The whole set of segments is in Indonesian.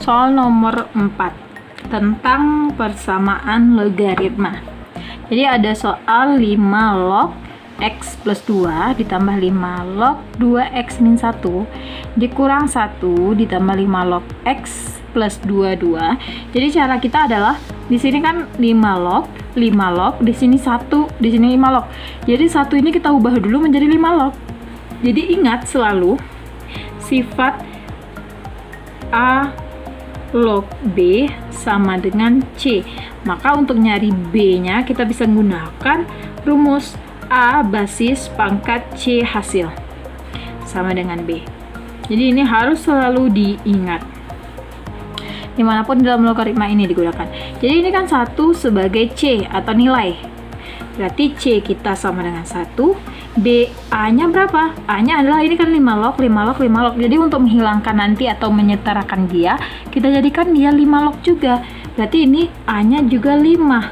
soal nomor 4 tentang persamaan logaritma. Jadi ada soal 5 log x plus 2 ditambah 5 log 2x min 1 dikurang 1 ditambah 5 log x plus 22. Jadi cara kita adalah di sini kan 5 log, di sini 1, di sini 5 log. Jadi 1 ini kita ubah dulu menjadi 5 log. Jadi ingat selalu sifat A log B sama dengan C. Maka untuk nyari B-nya kita bisa menggunakan rumus A basis pangkat C hasil sama dengan B. Jadi ini harus selalu diingat dimanapun dalam logaritma ini digunakan. Jadi ini kan 1 sebagai C atau nilai, berarti C kita sama dengan 1. B, A-nya berapa? A-nya adalah ini kan 5 log. Jadi untuk menghilangkan nanti atau menyetarakan dia, kita jadikan dia 5 log juga. Berarti ini A-nya juga 5.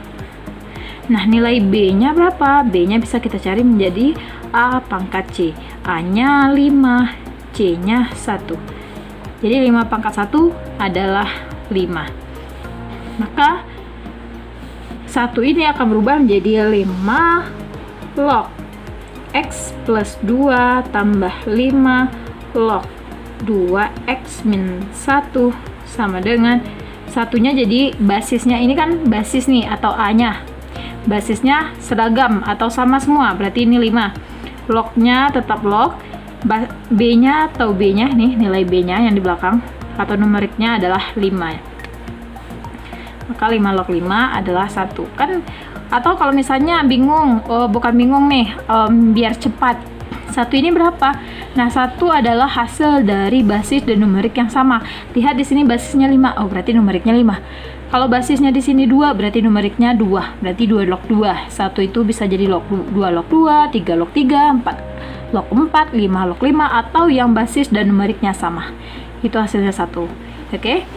Nah, nilai B-nya berapa? B-nya bisa kita cari menjadi A pangkat C. A-nya 5, C-nya 1. Jadi 5 pangkat 1 adalah 5. Maka 1 ini akan berubah menjadi 5 log x plus 2 tambah 5 log 2x min 1 sama dengan satunya, jadi basisnya ini kan basis nih atau A-nya. Basisnya seragam atau sama semua, berarti ini 5. Lognya tetap log, B-nya atau B-nya nih, nilai B-nya yang di belakang atau numeriknya adalah 5. Maka 5 log 5 adalah 1. Kan atau kalau misalnya bingung, bukan bingung nih, biar cepat. 1 ini berapa? Nah, 1 adalah hasil dari basis dan numerik yang sama. Lihat di sini basisnya 5. Oh, berarti numeriknya 5. Kalau basisnya di sini 2, berarti numeriknya 2. Berarti 2 log 2. 1 itu bisa jadi log 2 log 2, 3 log 3, 4 log 4, 5 log 5, atau yang basis dan numeriknya sama. Itu hasilnya 1. Oke?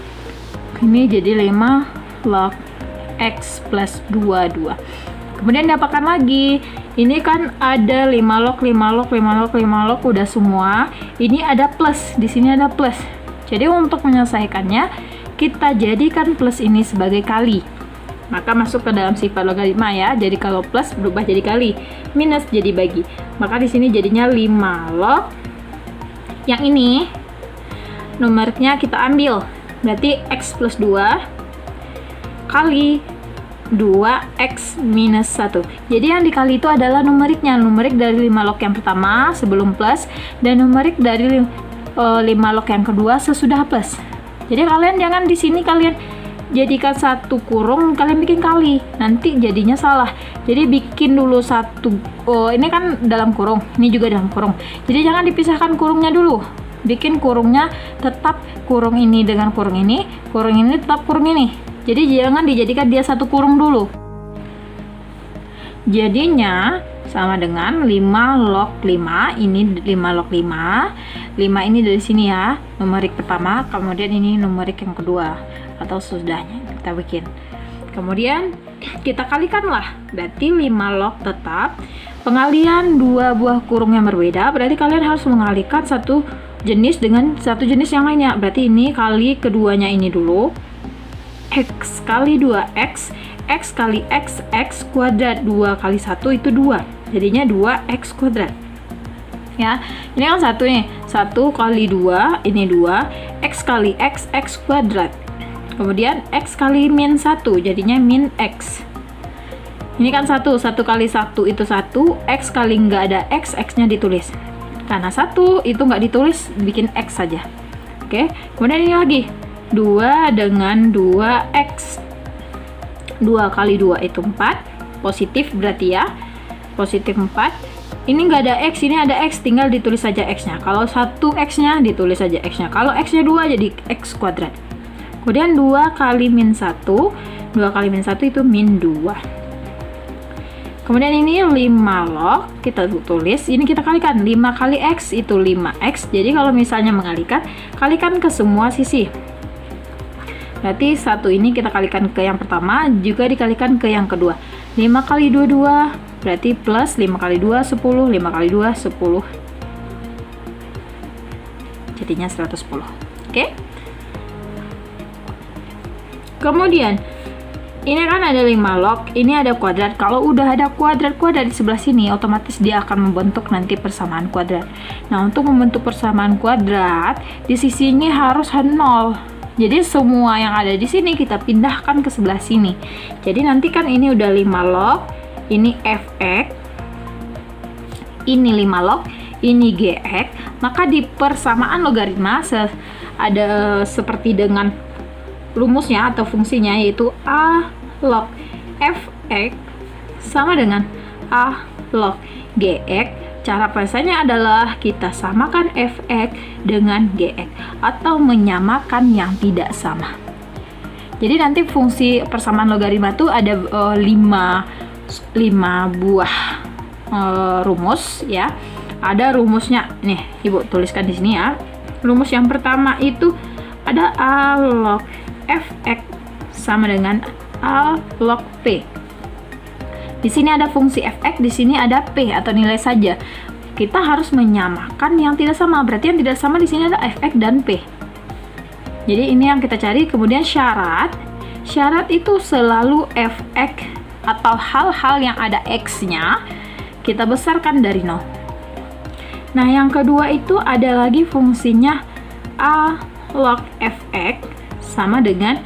Ini jadi 5 log x plus 22. Kemudian dapatkan lagi, ini kan ada 5 log udah semua. Ini ada plus, di sini ada plus. Jadi untuk menyelesaikannya kita jadikan plus ini sebagai kali. Maka masuk ke dalam sifat logaritma ya. Jadi kalau plus berubah jadi kali, minus jadi bagi. Maka di sini jadinya 5 log. Yang ini numeriknya kita ambil. Berarti x plus 2 kali 2x minus 1. Jadi yang dikali itu adalah numeriknya. Numerik dari 5 log yang pertama sebelum plus, dan numerik dari 5 log yang kedua sesudah plus. Jadi kalian jangan di sini kalian jadikan satu kurung, kalian bikin kali. Nanti jadinya salah. Jadi bikin dulu satu, ini kan dalam kurung, ini juga dalam kurung. Jadi jangan dipisahkan kurungnya dulu. Bikin kurungnya tetap kurung ini dengan kurung ini tetap kurung ini. Jadi jangan dijadikan dia satu kurung dulu. Jadinya sama dengan 5 log 5, ini 5 log 5. 5 ini dari sini ya, numerik pertama, kemudian ini numerik yang kedua atau sesudahnya kita bikin. Kemudian kita kalikanlah, berarti 5 log tetap. Pengalian dua buah kurung yang berbeda, berarti kalian harus mengalikan satu jenis dengan satu jenis yang lainnya. Berarti ini kali keduanya ini dulu. X kali 2x, x kali x, x kuadrat, 2 kali 1 itu 2, jadinya 2x kuadrat ya. Ini kan 1 nih, 1 kali 2 ini 2, x kali x, x kuadrat, kemudian x kali min 1 jadinya min x. Ini kan 1 kali 1 itu 1, x kali nggak ada x, x nya ditulis, karena 1 itu nggak ditulis, bikin x saja. Oke, kemudian ini lagi 2 dengan 2x, 2 kali 2 itu 4, positif berarti ya, positif 4. Ini nggak ada x, ini ada x, tinggal ditulis saja x nya. Kalau 1x nya ditulis saja x nya, kalau x nya 2 jadi x kuadrat. Kemudian 2 kali min 1, 2 kali min 1 itu min 2. Kemudian ini 5 log, kita tulis, ini kita kalikan, 5 kali x itu 5x. Jadi kalau misalnya mengalihkan, kalikan ke semua sisi. Berarti 1 ini kita kalikan ke yang pertama, juga dikalikan ke yang kedua. 5 kali 2, 2, berarti plus 5 kali 2, 10, 5 kali 2, 10. Jadinya 110. Oke? Kemudian ini kan ada 5 log, ini ada kuadrat. Kalau udah ada kuadrat-kuadrat di sebelah sini, otomatis dia akan membentuk nanti persamaan kuadrat. Nah, untuk membentuk persamaan kuadrat, di sisinya harus 0. Jadi semua yang ada di sini kita pindahkan ke sebelah sini. Jadi nanti kan ini udah 5 log, ini fx, ini 5 log, ini gx. Maka di persamaan logaritma ada seperti dengan rumusnya atau fungsinya, yaitu a log fx sama dengan a log gx. Cara penyelesaiannya adalah kita samakan fx dengan gx atau menyamakan yang tidak sama. Jadi nanti fungsi persamaan logaritma itu ada 5 buah rumus ya. Ada rumusnya nih, Ibu tuliskan di sini ya. Rumus yang pertama itu ada a log fx sama dengan a log p. Di sini ada fungsi fx, di sini ada p atau nilai saja. Kita harus menyamakan yang tidak sama. Berarti yang tidak sama di sini ada fx dan p. Jadi ini yang kita cari. Kemudian syarat itu selalu fx atau hal-hal yang ada x-nya kita besarkan dari 0. Nah, yang kedua itu ada lagi fungsinya a log fx sama dengan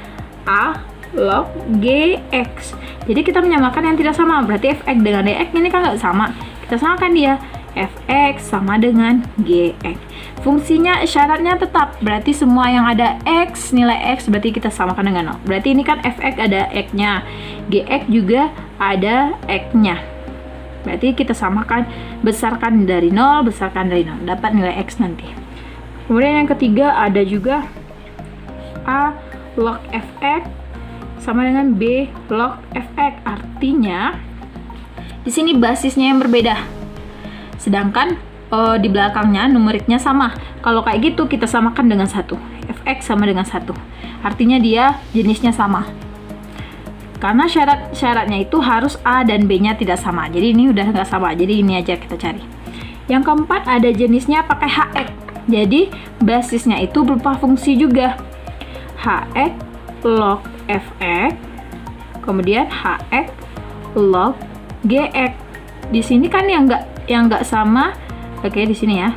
a log gx. Jadi kita menyamakan yang tidak sama. Berarti fx dengan dx ini kan nggak sama. Kita samakan dia. Fx sama dengan gx. Fungsinya, syaratnya tetap. Berarti semua yang ada x, nilai x, berarti kita samakan dengan 0. Berarti ini kan fx ada x-nya. Gx juga ada x-nya. Berarti kita samakan, besarkan dari 0, besarkan dari 0. Dapat nilai x nanti. Kemudian yang ketiga ada juga a log fx sama dengan b log fx. Artinya di sini basisnya yang berbeda, sedangkan di belakangnya numeriknya sama. Kalau kayak gitu kita samakan dengan 1. Fx sama dengan 1. Artinya dia jenisnya sama. Karena syaratnya itu harus a dan b nya tidak sama. Jadi ini udah nggak sama. Jadi ini aja kita cari. Yang keempat ada jenisnya pakai hx. Jadi basisnya itu berupa fungsi juga. Hx log fx, kemudian hx log gx. Di sini kan yang nggak sama, oke di sini ya.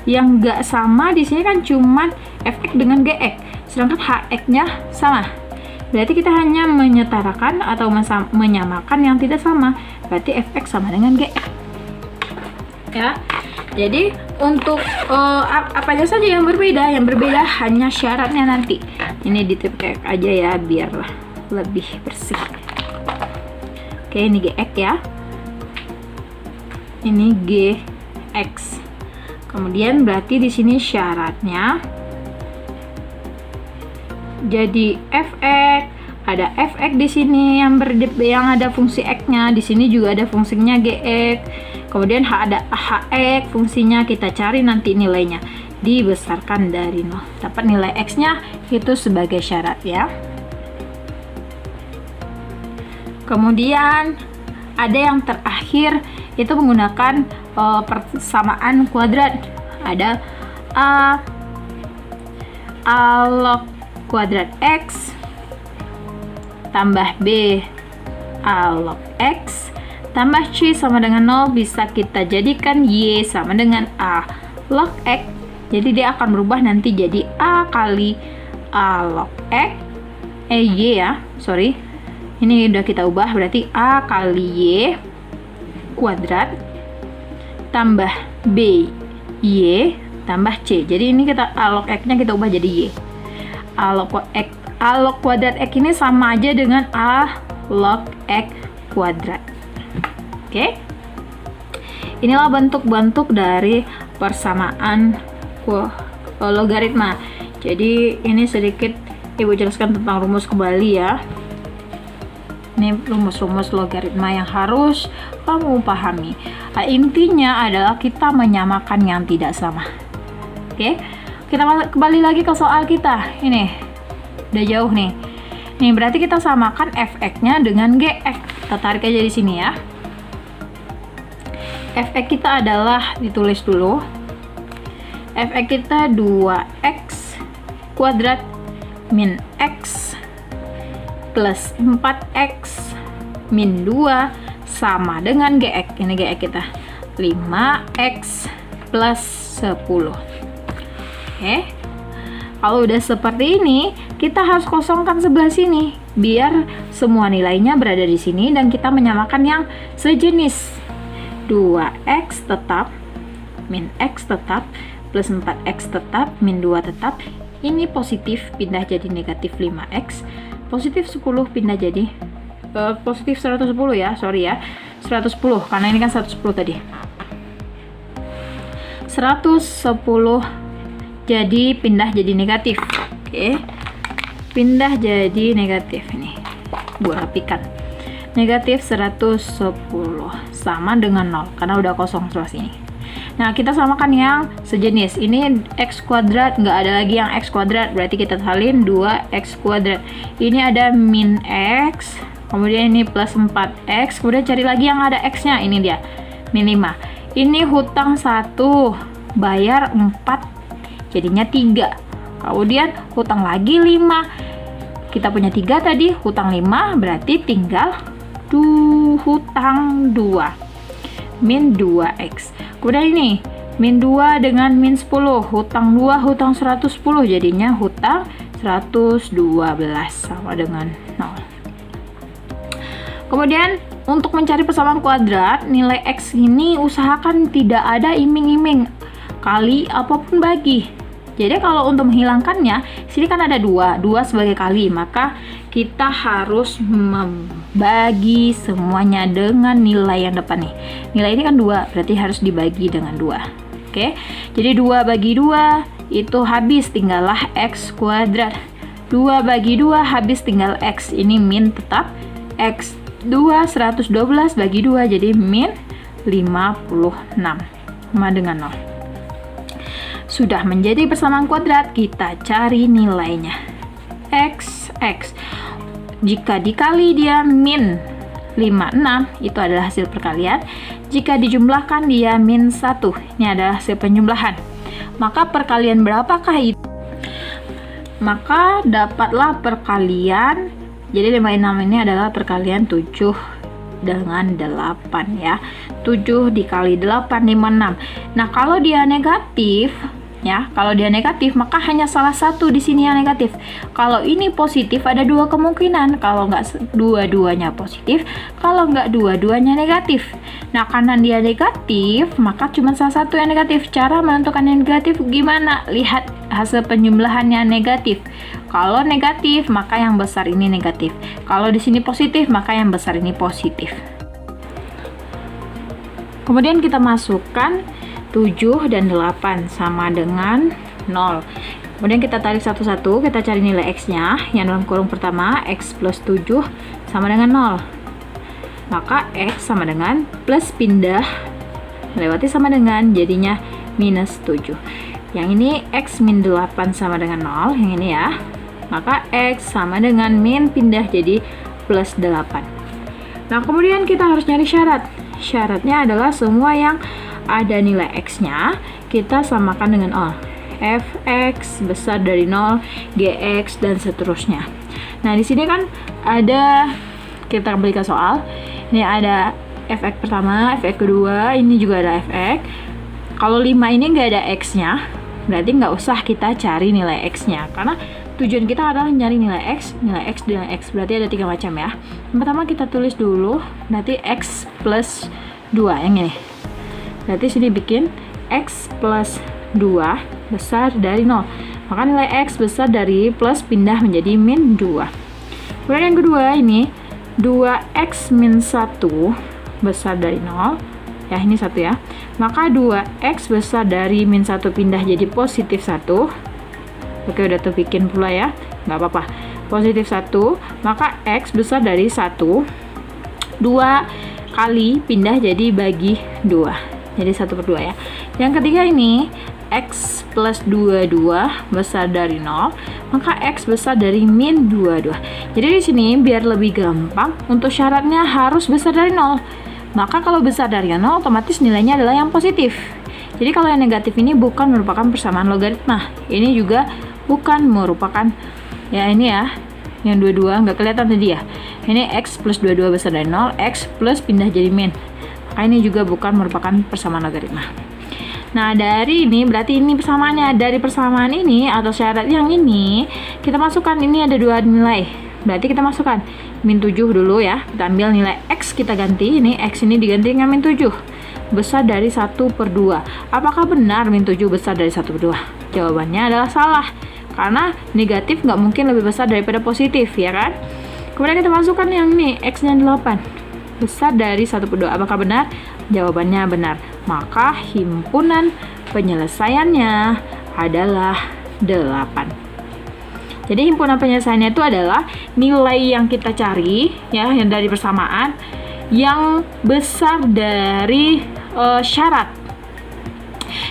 Yang nggak sama di sini kan cuman fx dengan gx, sedangkan hx-nya sama. Berarti kita hanya menyetarakan atau menyamakan yang tidak sama. Berarti fx sama dengan gx. Ya. Jadi untuk apa aja saja yang berbeda? Yang berbeda hanya syaratnya nanti. Ini ditipek aja ya biar lebih bersih. Oke, ini gx ya. Ini gx. Kemudian berarti di sini syaratnya jadi fx, ada fx di sini yang ada fungsi x-nya, di sini juga ada fungsinya gx. Kemudian ada hx, fungsinya kita cari nanti nilainya, dibesarkan dari 0. Dapat nilai x-nya itu sebagai syarat ya. Kemudian ada yang terakhir itu menggunakan persamaan kuadrat. Ada a log kuadrat x tambah b a log x tambah c sama dengan 0, bisa kita jadikan y sama dengan a log x. Jadi dia akan berubah nanti jadi a kali a log x, y ya, sorry, ini udah kita ubah, berarti a kali y kuadrat tambah b y tambah c. Jadi ini kita a log x nya kita ubah jadi y. A log kuadrat x ini sama aja dengan a log x kuadrat. Oke. Inilah bentuk-bentuk dari persamaan logaritma. Jadi ini sedikit Ibu jelaskan tentang rumus kembali ya. Ini rumus-rumus logaritma yang harus kamu pahami. Nah, intinya adalah kita menyamakan yang tidak sama. Oke. Kita kembali lagi ke soal kita. Ini udah jauh nih. Nih berarti kita samakan fx-nya dengan gx. Kita tarik aja di sini ya. Fx kita adalah, ditulis dulu. Fx kita 2x kuadrat min x plus 4x min 2 sama dengan gx. Ini gx kita 5x plus 10. Oke, kalau udah seperti ini, kita harus kosongkan sebelah sini biar semua nilainya berada di sini dan kita menyamakan yang sejenis. 2x tetap min x tetap plus 4x tetap min 2 tetap. Ini positif pindah jadi negatif 5x, positif 10 pindah jadi positif 110 ya, sorry ya, 110 karena ini kan 110 tadi. 110 jadi pindah jadi negatif. Oke, pindah jadi negatif. Ini gua rapikan. Negatif 110 sama dengan 0 karena udah kosong sebelah sini. Nah, kita samakan yang sejenis. Ini x kuadrat, nggak ada lagi yang x kuadrat, berarti kita salin 2x kuadrat. Ini ada min x, kemudian ini plus 4x, kemudian cari lagi yang ada x-nya. Ini dia, min 5. Ini hutang 1, bayar 4, jadinya 3. Kemudian hutang lagi 5. Kita punya 3 tadi, hutang 5, berarti tinggal hutang 2. Min 2x. Kemudian ini min 2 dengan min 10, hutang 2, hutang 110, jadinya hutang 112 sama dengan 0. Kemudian untuk mencari persamaan kuadrat, nilai x ini usahakan tidak ada iming-iming, kali apapun bagi. Jadi kalau untuk menghilangkannya, sini kan ada 2 sebagai kali, maka kita harus membagi semuanya dengan nilai yang depan nih. Nilai ini kan 2, berarti harus dibagi dengan 2. Oke, jadi 2 bagi 2 itu habis, tinggallah x kuadrat. 2 bagi 2 habis, tinggal x, ini min tetap x. 2 112 bagi 2 jadi min 56 sama dengan 0. Sudah menjadi persamaan kuadrat, kita cari nilainya. X jika dikali dia min 56, itu adalah hasil perkalian. Jika dijumlahkan dia min 1, ini adalah hasil penjumlahan. Maka perkalian berapakah itu? Maka dapatlah perkalian, jadi 56 ini adalah perkalian 7 dengan 8 ya. 7 dikali 8, 56. Nah, kalau dia negatif ya, kalau dia negatif maka hanya salah satu di sini yang negatif. Kalau ini positif ada 2 kemungkinan, kalau nggak dua-duanya positif, kalau nggak dua-duanya negatif. Nah, karena dia negatif maka cuma salah satu yang negatif. Cara menentukan yang negatif gimana? Lihat hasil penjumlahannya negatif. Kalau negatif maka yang besar ini negatif. Kalau di sini positif maka yang besar ini positif. Kemudian kita masukkan 7 dan 8 sama dengan 0. Kemudian kita tarik satu-satu, kita cari nilai x-nya. Yang dalam kurung pertama, x plus 7 sama dengan 0. Maka x sama dengan plus pindah, melewati sama dengan, jadinya minus 7. Yang ini x min 8 sama dengan 0, yang ini ya. Maka x sama dengan min pindah jadi plus 8. Nah, kemudian kita harus nyari syarat. Syaratnya adalah semua yang ada nilai x-nya kita samakan dengan 0. Fx besar dari 0, gx dan seterusnya. Nah, di sini kan ada, kita kembali ke soal. Ini ada fx pertama, fx kedua, ini juga ada fx. Kalau 5 ini nggak ada x-nya, berarti nggak usah kita cari nilai x-nya, karena tujuan kita adalah nyari nilai x, dan x. Berarti ada 3 macam ya. Yang pertama kita tulis dulu, berarti x plus 2, yang ini. Berarti sini bikin x plus 2 besar dari 0. Maka nilai x besar dari plus pindah menjadi min 2. Kemudian yang kedua ini 2x min 1 besar dari 0. Ya, ini 1 ya. Maka 2x besar dari min 1 pindah jadi positif 1. Oke, udah tuh bikin pula ya. Nggak apa-apa. Positif 1. Maka x besar dari 1. 2 kali pindah jadi bagi 2. Jadi 1/2 ya. Yang ketiga ini x plus 22 besar dari 0, maka x besar dari min 22. Jadi di sini biar lebih gampang, untuk syaratnya harus besar dari 0. Maka kalau besar dari 0 otomatis nilainya adalah yang positif. Jadi kalau yang negatif ini bukan merupakan persamaan logaritma. Ini juga bukan merupakan, ya ini ya, yang 22 nggak kelihatan tadi ya. Ini X plus 22 besar dari 0, X plus pindah jadi min. Maka ini juga bukan merupakan persamaan logaritma. Nah, dari ini berarti ini persamaannya. Dari persamaan ini atau syarat yang ini, kita masukkan ini ada dua nilai. Berarti kita masukkan min 7 dulu ya. Kita ambil nilai X, kita ganti. Ini X ini diganti dengan min 7. Besar dari 1/2. Apakah benar min 7 besar dari 1/2? Jawabannya adalah salah. Karena negatif nggak mungkin lebih besar daripada positif, ya kan? Kemudian kita masukkan yang ini, X-nya 8. Besar dari 1/2. Apakah benar? Jawabannya benar. Maka himpunan penyelesaiannya adalah 8. Jadi himpunan penyelesaiannya itu adalah nilai yang kita cari ya, yang dari persamaan yang besar dari syarat.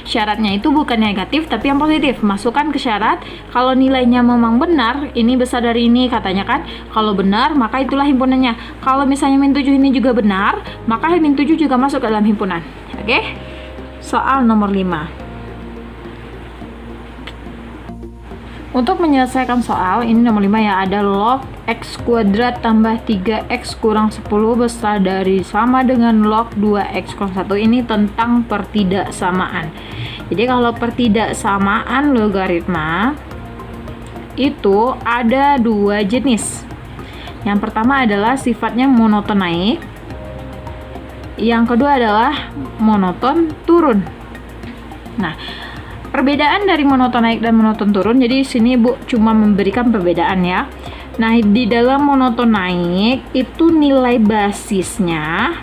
Syaratnya itu bukan negatif tapi yang positif. Masukkan ke syarat, kalau nilainya memang benar, ini besar dari ini katanya kan. Kalau benar, maka itulah himpunannya. Kalau misalnya min 7 ini juga benar, maka min 7 juga masuk ke dalam himpunan. Oke? Soal nomor 5. Untuk menyelesaikan soal ini nomor 5 ya, ada log x kuadrat tambah 3x kurang 10 besar dari sama dengan log 2x kurang 1. Ini tentang pertidaksamaan. Jadi kalau pertidaksamaan logaritma itu ada dua jenis. Yang pertama adalah sifatnya monoton naik. Yang kedua adalah monoton turun. Nah, perbedaan dari monoton naik dan monoton turun, jadi sini Bu cuma memberikan perbedaan ya. Nah, di dalam monoton naik itu nilai basisnya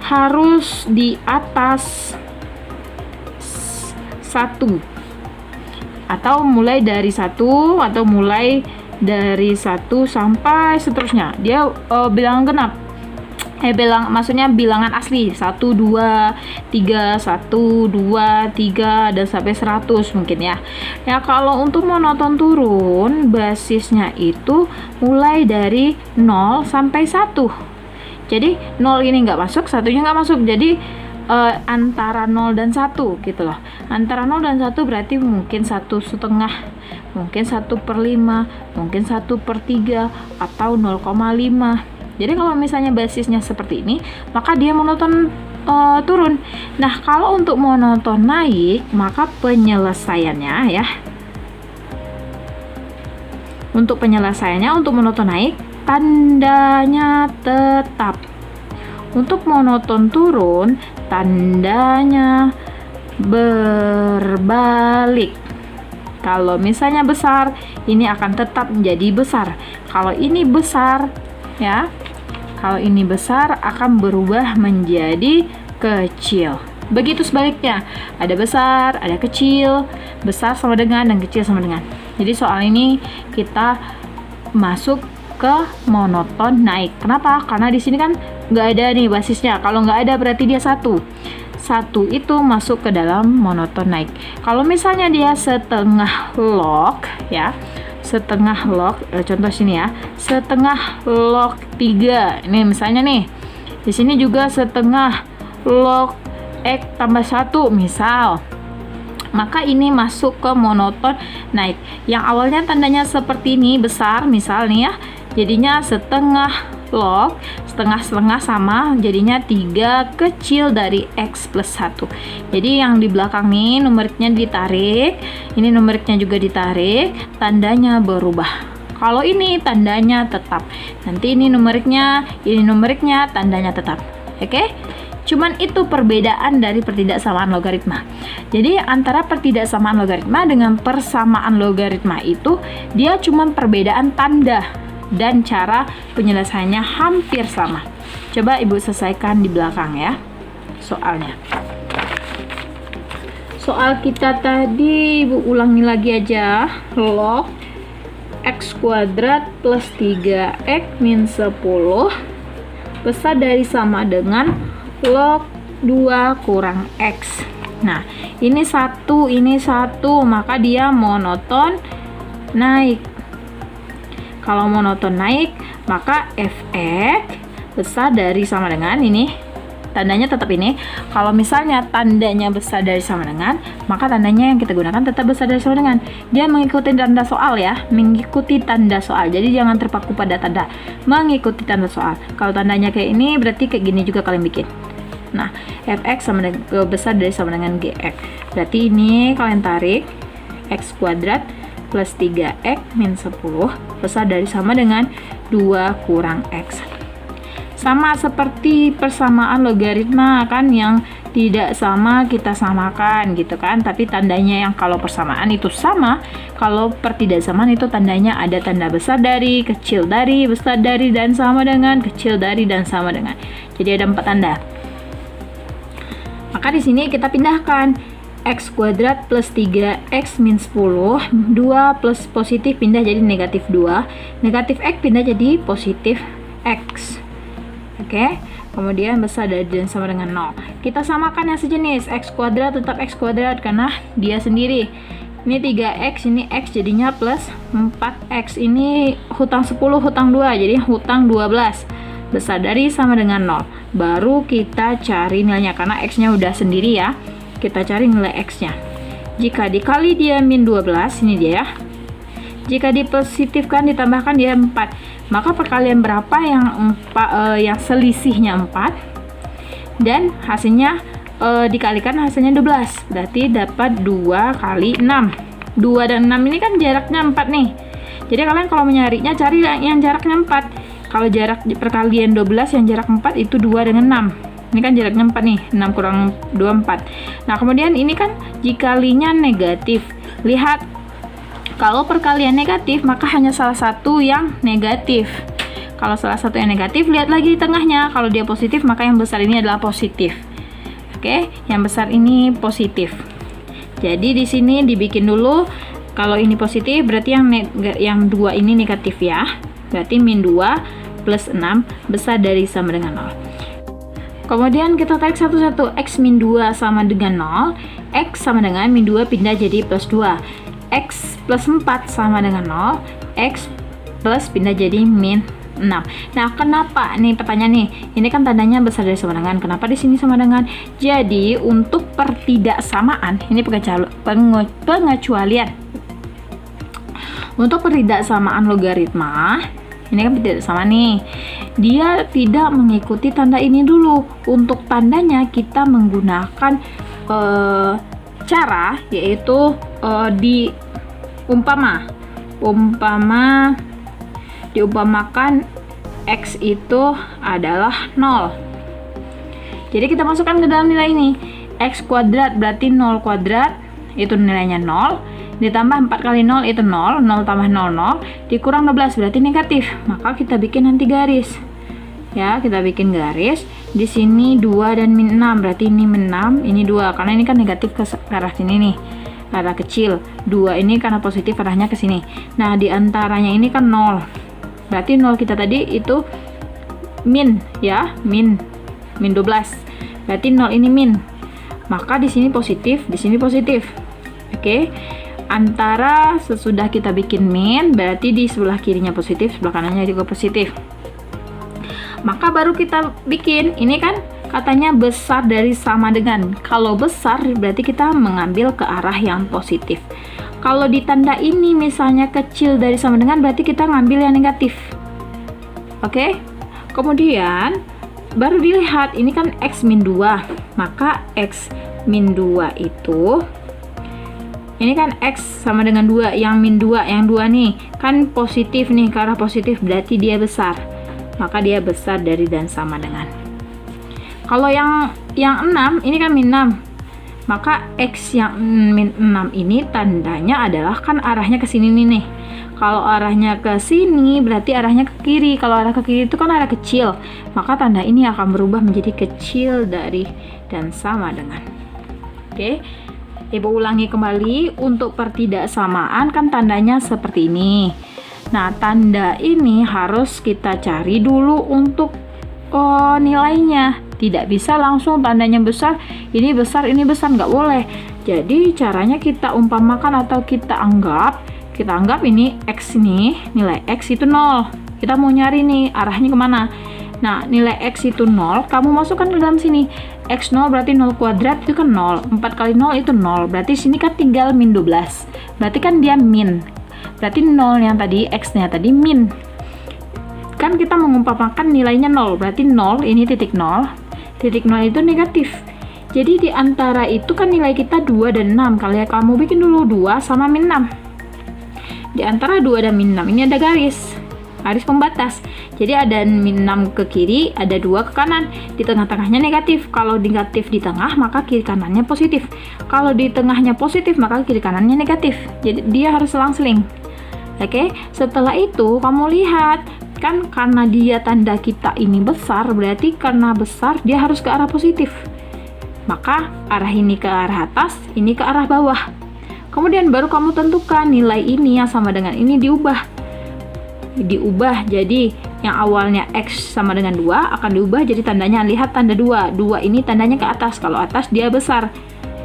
harus di atas 1 atau mulai dari 1 atau mulai dari 1 sampai seterusnya. Dia bilangan genap. Maksudnya bilangan asli 1, 2, 3, 1, 2, 3 dan sampai 100 mungkin ya. Ya, kalau untuk monoton turun basisnya itu mulai dari 0 sampai 1. Jadi 0 ini nggak masuk, satunya nggak masuk. Jadi antara 0 dan 1 gitu loh. Antara 0 dan 1 berarti mungkin 1,5, mungkin 1/5, mungkin 1/3 atau 0,5. Jadi kalau misalnya basisnya seperti ini, maka dia monoton turun. Nah, kalau untuk monoton naik, maka penyelesaiannya ya. Untuk penyelesaiannya, untuk monoton naik, tandanya tetap. Untuk monoton turun, tandanya berbalik. Kalau misalnya besar, ini akan tetap menjadi besar. Kalau ini besar, ya, kalau ini besar akan berubah menjadi kecil. Begitu sebaliknya, ada besar, ada kecil, besar sama dengan dan kecil sama dengan. Jadi soal ini kita masuk ke monoton naik. Kenapa? Karena di sini kan nggak ada nih basisnya. Kalau nggak ada berarti dia 1 itu masuk ke dalam monoton naik. Kalau misalnya dia setengah log ya, setengah log, contoh sini ya, setengah log 3. Ini misalnya nih, di sini juga setengah log x tambah 1 misal. Maka ini masuk ke monoton naik. Yang awalnya tandanya seperti ini, besar misal nih ya, jadinya setengah log, setengah-setengah sama, jadinya 3 kecil dari x plus 1. Jadi yang di belakang nih numeriknya ditarik, ini numeriknya juga ditarik, tandanya berubah. Kalau ini tandanya tetap, nanti ini numeriknya, tandanya tetap. Oke? Cuman itu perbedaan dari pertidaksamaan logaritma. Jadi antara pertidaksamaan logaritma dengan persamaan logaritma itu dia cuman perbedaan tanda dan cara penyelesaiannya hampir sama. Coba Ibu selesaikan di belakang ya soalnya. Soal kita tadi Ibu ulangi lagi aja. Log x kuadrat plus 3x min 10 besar dari sama dengan log 2 kurang x. Nah, ini 1, maka dia monoton naik. Kalau monoton naik, maka fx besar dari sama dengan ini tandanya tetap ini. Kalau misalnya tandanya besar dari sama dengan, maka tandanya yang kita gunakan tetap besar dari sama dengan. Dia mengikuti tanda soal ya, mengikuti tanda soal. Jadi jangan terpaku pada tanda, mengikuti tanda soal. Kalau tandanya kayak ini, berarti kayak gini juga kalian bikin. Nah, fx sama dengan besar dari sama dengan gx. Berarti ini kalian tarik x kuadrat plus 3x min 10 besar dari sama dengan 2 kurang x. Sama seperti persamaan logaritma kan, yang tidak sama kita samakan gitu kan, tapi tandanya yang kalau persamaan itu sama, kalau pertidaksamaan itu tandanya ada tanda besar dari, kecil dari, besar dari, dan sama dengan, kecil dari, dan sama dengan. Jadi ada 4 tanda. Maka di sini kita pindahkan x kuadrat plus 3x min 10, 2 plus positif pindah jadi negatif 2, negatif x pindah jadi positif x. Oke, kemudian besar dari dan sama dengan 0. Kita samakan yang sejenis, x kuadrat tetap x kuadrat karena dia sendiri. Ini 3x, ini x jadinya plus 4x. Ini hutang 10, hutang 2, jadi hutang 12. Besar dari sama dengan 0. Baru kita cari nilainya, karena x-nya udah sendiri ya. Kita cari nilai x-nya. Jika dikali dia min 12, ini dia ya. Jika dipositifkan ditambahkan dia 4. Maka perkalian berapa yang selisihnya 4 dan hasilnya dikalikan hasilnya 12. Berarti dapat 2 kali 6. 2 dan 6 ini kan jaraknya 4 nih. Jadi kalian kalau menyarinya cari yang jaraknya 4. Kalau jarak perkalian 12 yang jarak 4 itu 2 dengan 6. Ini kan jaraknya 4 nih. 6 kurang 2 4. Nah, kemudian ini kan dikalinya negatif. Lihat, kalau perkalian negatif, maka hanya salah satu yang negatif. Kalau salah satu yang negatif, lihat lagi di tengahnya. Kalau dia positif, maka yang besar ini adalah positif. Oke, yang besar ini positif. Jadi di sini dibikin dulu. Kalau ini positif, berarti yang 2 ini negatif ya. Berarti min 2 plus 6 besar dari sama dengan 0. Kemudian kita tarik satu-satu. X min 2 sama dengan 0. X sama dengan min 2 pindah jadi plus 2. X plus 4 sama dengan 0, X plus pindah jadi min 6. Nah, kenapa? Nih pertanyaan nih. Ini kan tandanya besar dari sama dengan. Kenapa di sini sama dengan? Jadi, untuk pertidaksamaan, ini pengecualian. Untuk pertidaksamaan logaritma, ini kan tidak sama nih. Dia tidak mengikuti tanda ini dulu. Untuk tandanya kita menggunakan cara, yaitu diumpamakan x itu adalah 0. Jadi kita masukkan ke dalam nilai ini. X kuadrat berarti 0 kuadrat, itu nilainya 0. Ditambah 4 kali 0 itu 0. 0 tambah 0, 0. Dikurang 12 berarti negatif. Maka kita bikin nanti garis. Ya, kita bikin garis. Di sini 2 dan min 6. Berarti ini min 6, ini 2. Karena ini kan negatif ke arah sini nih. Arah kecil. 2 ini karena positif arahnya ke sini. Nah, di antaranya ini kan 0. Berarti 0 kita tadi itu min ya, min 12. Berarti 0 ini min. Maka di sini positif, di sini positif. Oke. Antara sesudah kita bikin min, berarti di sebelah kirinya positif, sebelah kanannya juga positif. Maka baru kita bikin, ini kan katanya besar dari sama dengan. Kalau besar berarti kita mengambil ke arah yang positif. Kalau di tanda ini misalnya kecil dari sama dengan, berarti kita ngambil yang negatif. Oke? Kemudian baru dilihat, ini kan x min 2. Maka x min 2 itu, ini kan x sama dengan 2, yang min 2, yang 2 nih kan positif nih, ke arah positif, berarti dia besar. Maka dia besar dari dan sama dengan. Kalau yang 6, ini kan min 6. Maka x yang min 6 ini tandanya adalah kan arahnya ke sini nih. Kalau arahnya ke sini berarti arahnya ke kiri. Kalau arah ke kiri itu kan arah kecil. Maka tanda ini akan berubah menjadi kecil dari dan sama dengan. Oke. Ibu ulangi kembali, untuk pertidaksamaan kan tandanya seperti ini. Nah, tanda ini harus kita cari dulu untuk nilainya. Tidak bisa langsung tandanya besar, ini besar, nggak boleh. Jadi caranya kita umpamakan atau kita anggap ini x nih, nilai x itu 0. Kita mau nyari nih arahnya kemana. Nah, nilai X itu 0, kamu masukkan ke dalam sini. X0 berarti 0 kuadrat itu kan 0. 4 kali 0 itu 0. Berarti sini kan tinggal min 12. Berarti kan dia min. Berarti 0 yang tadi, X-nya tadi min. Kan kita mengumpamakan nilainya 0. Berarti 0, ini titik 0. Titik 0 itu negatif. Jadi di antara itu kan nilai kita 2 dan 6. Kalau ya kamu bikin dulu 2 sama min 6. Di antara 2 dan min 6 ini ada garis pembatas. Jadi ada min 6 ke kiri, ada 2 ke kanan. Di tengah-tengahnya negatif. Kalau negatif di tengah, maka kiri kanannya positif. Kalau di tengahnya positif, maka kiri kanannya negatif. Jadi dia harus selang-seling. Oke, setelah itu kamu lihat kan, karena dia tanda kita ini besar, berarti karena besar dia harus ke arah positif. Maka arah ini ke arah atas, ini ke arah bawah. Kemudian baru kamu tentukan nilai ini yang sama dengan ini diubah. Jadi yang awalnya X sama dengan 2 akan diubah jadi tandanya, lihat tanda 2. 2 ini tandanya ke atas. Kalau atas dia besar.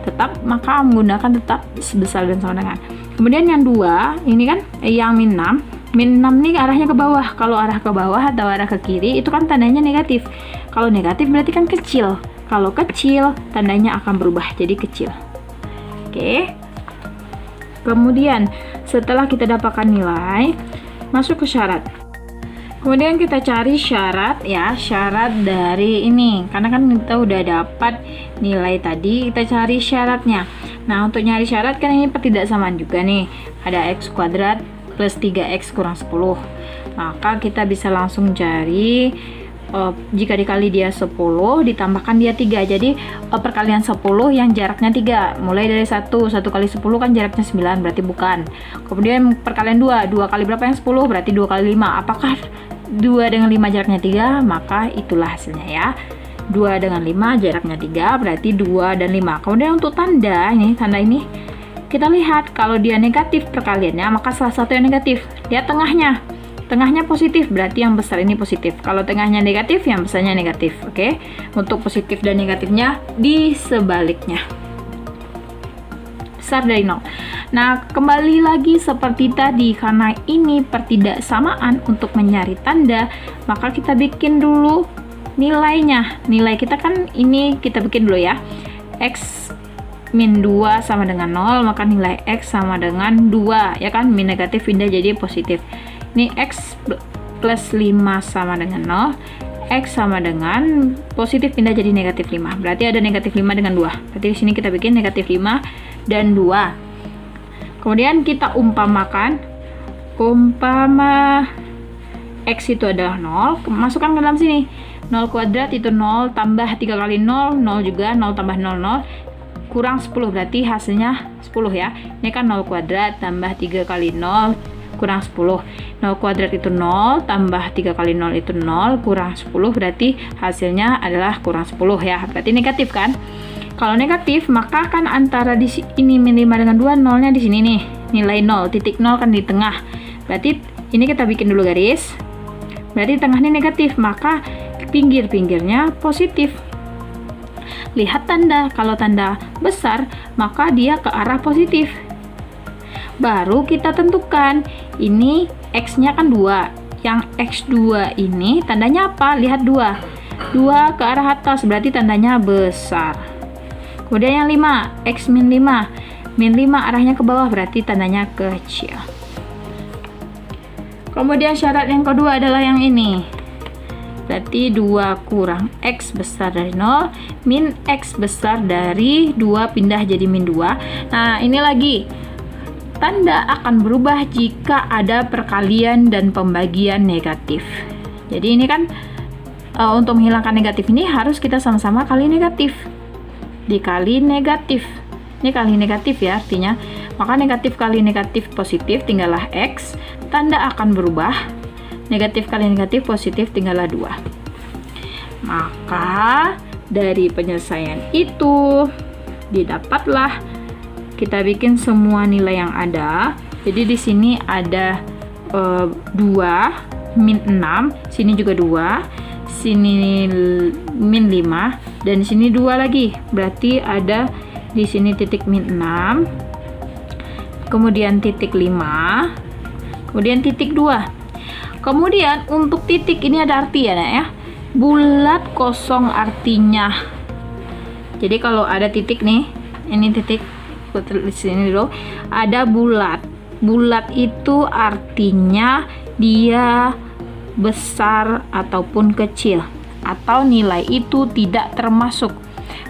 Tetap, maka menggunakan tetap sebesar dan sama dengan. Kemudian yang 2, ini kan yang min 6. Min 6 ini arahnya ke bawah. Kalau arah ke bawah atau arah ke kiri itu kan tandanya negatif. Kalau negatif berarti kan kecil. Kalau kecil, tandanya akan berubah jadi kecil. Oke. Kemudian, setelah kita dapatkan nilai, masuk ke syarat. Kemudian kita cari syarat ya, syarat dari ini. Karena kan kita udah dapat nilai tadi, kita cari syaratnya. Nah, untuk nyari syarat kan ini pertidaksamaan juga nih. Ada X kuadrat plus 3X kurang 10. Maka kita bisa langsung cari jika dikali dia 10 ditambahkan dia 3, jadi perkalian 10 yang jaraknya 3, mulai dari 1 kali 10 kan jaraknya 9, berarti bukan. Kemudian perkalian 2 kali berapa yang 10, berarti 2 kali 5, apakah 2 dengan 5 jaraknya 3, maka itulah hasilnya ya. 2 dengan 5 jaraknya 3, berarti 2 dan 5. Kemudian untuk tanda ini kita lihat kalau dia negatif perkaliannya, maka salah satu yang negatif, lihat tengahnya positif, berarti yang besar ini positif. Kalau tengahnya negatif, yang besarnya negatif. Oke. Untuk positif dan negatifnya di sebaliknya. Besar dari 0. Nah, kembali lagi seperti tadi, karena ini pertidaksamaan, untuk mencari tanda, maka kita bikin dulu nilainya. Nilai kita kan ini kita bikin dulu ya. X min 2 sama dengan 0, maka nilai X sama dengan 2, ya kan? Min negatif pindah jadi positif. Ini X plus 5 sama dengan 0, X sama dengan positif pindah jadi negatif 5. Berarti ada negatif 5 dengan 2. Berarti di sini kita bikin negatif 5 dan 2. Kemudian kita umpamakan, umpama X itu adalah 0, masukkan ke dalam sini. 0 kuadrat itu 0 tambah 3 kali 0, 0 juga, 0 tambah 0, 0. Kurang 10, berarti hasilnya 10 ya. Ini kan 0 kuadrat tambah 3 kali 0 kurang 10. 0 kuadrat itu 0 tambah 3 kali 0 itu 0 kurang 10, berarti hasilnya adalah kurang 10 ya. Berarti negatif kan? Kalau negatif, maka kan antara di sini min 5 dengan 2, nolnya di sini nih. Nilai 0, titik 0 kan di tengah. Berarti ini kita bikin dulu garis. Berarti tengah ini negatif, maka pinggir-pinggirnya positif. Lihat tanda, kalau tanda besar, maka dia ke arah positif. Baru kita tentukan, ini X-nya kan 2. Yang X2 ini tandanya apa? Lihat 2. 2 ke arah atas, berarti tandanya besar. Kemudian yang 5, X min 5. Min 5 arahnya ke bawah, berarti tandanya kecil. Kemudian syarat yang kedua adalah yang ini. Berarti 2 kurang X besar dari 0, min X besar dari 2 pindah jadi min 2. Nah, ini lagi. Tanda akan berubah jika ada perkalian dan pembagian negatif. Jadi ini kan untuk menghilangkan negatif ini harus kita sama-sama kali negatif. Dikali negatif. Ini kali negatif ya artinya. Maka negatif kali negatif positif tinggallah X. Tanda akan berubah. Negatif kali negatif positif tinggallah 2. Maka dari penyelesaian itu didapatlah kita bikin semua nilai yang ada. Jadi di sini ada 2 min 6, sini juga 2, sini min 5, dan sini 2 lagi. Berarti ada di sini titik min 6, kemudian titik 5, kemudian titik 2. Kemudian untuk titik ini ada arti ya, ya. bulat kosong artinya, jadi kalau ada titik nih, ini titik, di sini dulu ada bulat. Bulat itu artinya dia besar ataupun kecil, atau nilai itu tidak termasuk.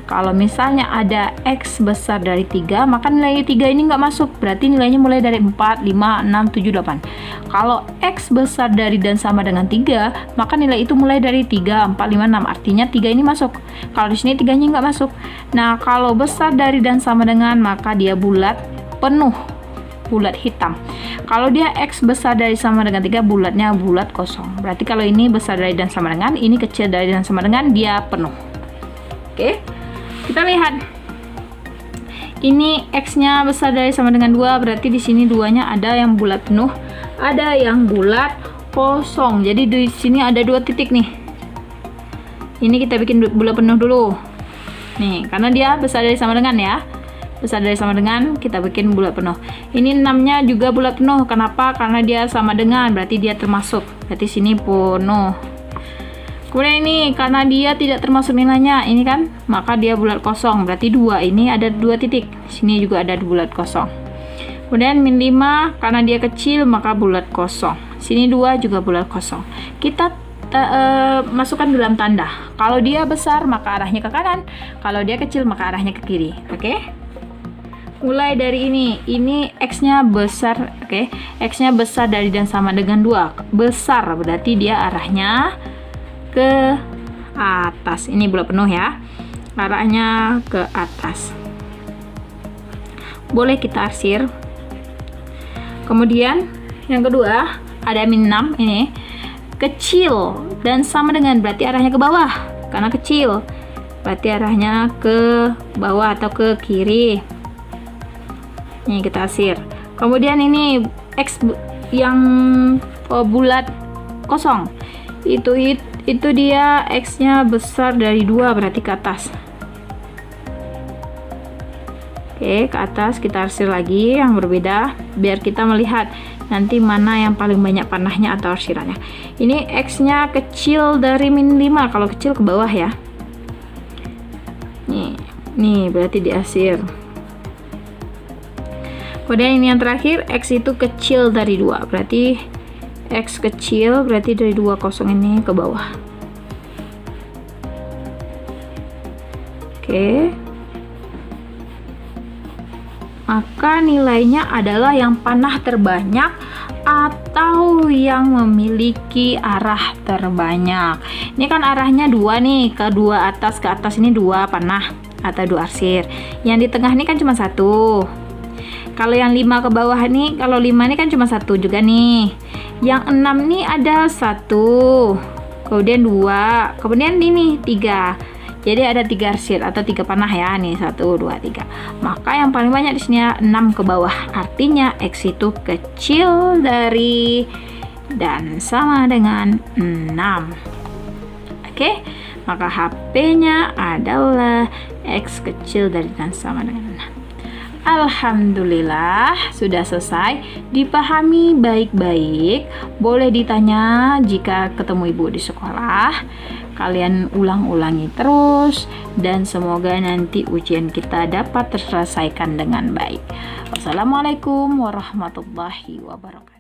Kalau misalnya ada X besar dari 3, maka nilai 3 ini nggak masuk, berarti nilainya mulai dari 4, 5, 6, 7, 8. Kalau X besar dari dan sama dengan 3, maka nilai itu mulai dari 3, 4, 5, 6, artinya 3 ini masuk. Kalau di sini 3-nya nggak masuk. Nah, kalau besar dari dan sama dengan, maka dia bulat penuh, bulat hitam. Kalau dia X besar dari sama dengan 3, bulatnya bulat kosong. Berarti kalau ini besar dari dan sama dengan, ini kecil dari dan sama dengan, dia penuh. Oke, kita lihat. Ini X-nya besar dari sama dengan 2, berarti di sini 2-nya ada yang bulat penuh, ada yang bulat kosong. Jadi di sini ada 2 titik nih. Ini kita bikin bulat penuh dulu. Nih, karena dia besar dari sama dengan ya. Besar dari sama dengan, kita bikin bulat penuh. Ini 6-nya juga bulat penuh. Kenapa? Karena dia sama dengan, berarti dia termasuk. Berarti sini penuh. Kemudian ini karena dia tidak termasuk nilainya, ini kan, maka dia bulat kosong. Berarti 2 ini ada 2 titik. Sini juga ada bulat kosong. Kemudian min 5 karena dia kecil maka bulat kosong. Sini 2 juga bulat kosong. Kita masukkan dalam tanda. Kalau dia besar maka arahnya ke kanan. Kalau dia kecil maka arahnya ke kiri. Oke? Mulai dari ini X-nya besar, oke? X-nya besar dari dan sama dengan 2. Besar berarti dia arahnya ke atas. Ini bulat penuh ya, arahnya ke atas. Boleh kita arsir. Kemudian yang kedua ada min 6, ini kecil dan sama dengan, berarti arahnya ke bawah. Karena kecil berarti arahnya ke bawah atau ke kiri. Ini kita arsir. Kemudian ini X yang bulat kosong, itu dia X-nya besar dari 2, berarti ke atas. Oke, ke atas kita arsir lagi yang berbeda biar kita melihat nanti mana yang paling banyak panahnya atau arsirannya. Ini X-nya kecil dari min 5, kalau kecil ke bawah ya. Nih berarti diarsir. Kemudian ini yang terakhir, X itu kecil dari 2, berarti X kecil berarti dari 2 kosong ini ke bawah. Oke. Maka nilainya adalah yang panah terbanyak atau yang memiliki arah terbanyak. Ini kan arahnya 2 nih, ke atas ini 2 panah atau 2 arsir. Yang di tengah ini kan cuma 1. Kalau yang 5 ke bawah nih, kalau 5 ini kan cuma 1 juga nih. Yang 6 nih ada 1, kemudian 2, kemudian ini 3. Jadi ada 3 arsir atau 3 panah ya, nih 1, 2, 3. Maka yang paling banyak di sini 6 ke bawah. Artinya X itu kecil dari dan sama dengan 6. Oke, maka HP-nya adalah X kecil dari dan sama dengan 6. Alhamdulillah sudah selesai, dipahami baik-baik. Boleh ditanya jika ketemu ibu di sekolah. Kalian ulang-ulangi terus dan semoga nanti ujian kita dapat terselesaikan dengan baik. Wassalamualaikum warahmatullahi wabarakatuh.